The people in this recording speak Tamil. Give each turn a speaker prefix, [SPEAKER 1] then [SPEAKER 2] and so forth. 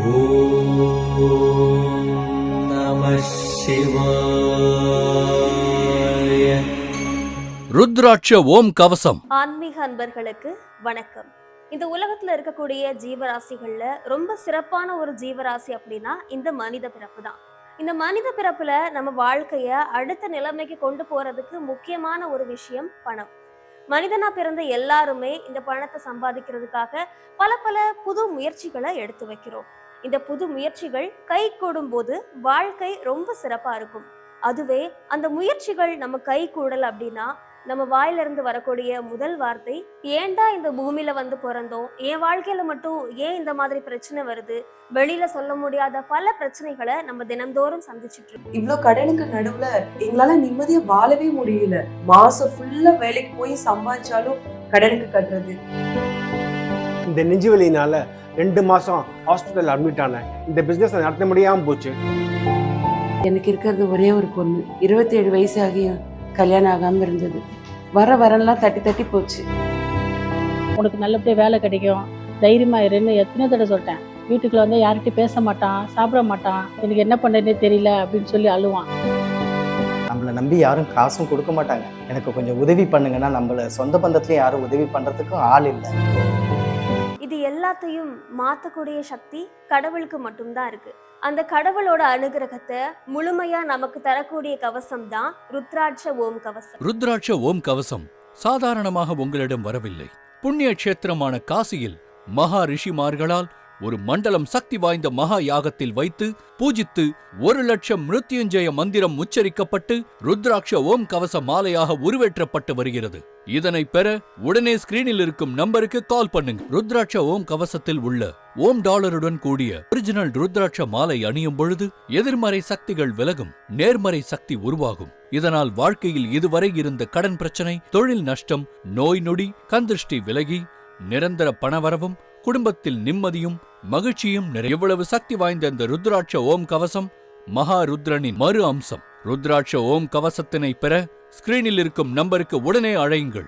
[SPEAKER 1] ஓம் நம சிவாய.
[SPEAKER 2] ருத்ராட்ச ஓம் கவசம்.
[SPEAKER 3] ஆன்மீக அன்பர்களுக்கு வணக்கம். இந்த உலகத்துல இருக்கக்கூடிய ஜீவராசிகள்ல ரொம்ப சிறப்பான ஒரு ஜீவராசி அப்படின்னா இந்த மனித பிறப்பு தான். இந்த மனித பிறப்புல நம்ம வாழ்க்கைய அடுத்த நிலைமைக்கு கொண்டு போறதுக்கு முக்கியமான ஒரு விஷயம் பணம். மனிதனா பிறந்த எல்லாருமே இந்த பணத்தை சம்பாதிக்கிறதுக்காக பல பல புது முயற்சிகளை எடுத்து வைக்கிறோம். இந்த புது முயற்சிகள் கை கூடும் போது வாழ்க்கை ரொம்ப சிறப்பா இருக்கும். அதுவே அந்த முயற்சிகள் நம்ம கை கூடல் அப்படின்னா நம்ம வாயிலிருந்து வரக்கூடிய முதல் வார்த்தை, ஏன்டா இந்த பூமியில வந்து பிறந்தோம், என் வாழ்க்கையில மட்டும் ஏன் இந்த மாதிரி பிரச்சனை வருது, வெளியில சொல்ல முடியாத பல பிரச்சனைகளை நம்ம தினந்தோறும் சந்திச்சுட்டு இருக்கோம்.
[SPEAKER 4] இவ்ளோ கடனுக்கு நடுவுல எங்களால நிம்மதியா வாழவே முடியல. மாசம் ஃபுல்லா வேலைக்கு போய் சம்பாதிச்சாலும் கடனுக்கு கட்டுறது.
[SPEAKER 5] இந்த நெஞ்சு வலியினால 2 மாசம் ஹாஸ்பிட்டல் அட்மிட் ஆனேன். இந்த பிசினஸ் நடத்த முடியாம போச்சு.
[SPEAKER 6] எனக்கு இருக்கிறது ஒரே ஒரு பொண்ணு. 27 வயசு ஆகியும் கல்யாணம் ஆகாம இருந்தது. வரலாம் தட்டி தட்டி போச்சு.
[SPEAKER 7] உனக்கு நல்லபடியாக வேலை கிடைக்கும், தைரியமா இருன்னு எத்தனை தடவை சொல்லிட்டேன். வீட்டுக்குள்ள வந்து யார்கிட்டையும் பேச மாட்டான், சாப்பிட மாட்டான், எனக்கு என்ன பண்ணுறதுனே தெரியல அப்படின்னு சொல்லி அழுவான்.
[SPEAKER 8] நம்மளை நம்பி யாரும் காசும் கொடுக்க மாட்டாங்க. எனக்கு கொஞ்சம் உதவி பண்ணுங்கன்னா நம்மள சொந்த பந்தத்துலேயும் யாரும் உதவி பண்ணுறதுக்கும் ஆள் இல்லை.
[SPEAKER 3] இது எல்லாத்தையும் மாற்றக்கூடிய சக்தி கடவுளுக்கு மட்டும்தான் இருக்கு. அந்த கடவுளோட அனுகிரகத்தை முழுமையா நமக்கு தரக்கூடிய கவசம் தான் ருத்ராட்ச ஓம் கவசம்.
[SPEAKER 2] ருத்ராட்ச ஓம் கவசம் சாதாரணமாக உங்களிடம் வரவில்லை. புண்ணிய கஷேத்திரமான காசியில் மகா ரிஷிமார்களால் ஒரு மண்டலம் சக்தி வாய்ந்த மகா யாகத்தில் வைத்து பூஜித்து 1,00,000 மிருத்யுஞ்சய மந்திரம் உச்சரிக்கப்பட்டு ருத்ராட்ச ஓம் கவச மாலையாக உருவேற்றப்பட்டு வருகிறது. இதனை பெற உடனே ஸ்கிரீனில் இருக்கும் நம்பருக்கு கால் பண்ணுங்க. ருத்ராட்ச ஓம் கவசத்தில் உள்ள ஓம் டாலருடன் கூடிய ஒரிஜினல் ருத்ராட்ச மாலை அணியும் பொழுது எதிர்மறை சக்திகள் விலகும், நேர்மறை சக்தி உருவாகும். இதனால் வாழ்க்கையில் இதுவரை இருந்த கடன் பிரச்சனை, தொழில் நஷ்டம், நோய் நொடி, கண்திருஷ்டி விலகி நிரந்தர பணவரவும், குடும்பத்தில் நிம்மதியும் மகிழ்ச்சியும் இவ்வளவு சக்தி வாய்ந்த இந்த ருத்ராட்ச ஓம் கவசம் மகா ருத்ரனின் மறு அம்சம். ருத்ராட்ச ஓம் கவசத்தினை பெற ஸ்கிரீனில் இருக்கும் நம்பருக்கு உடனே அழையுங்கள்.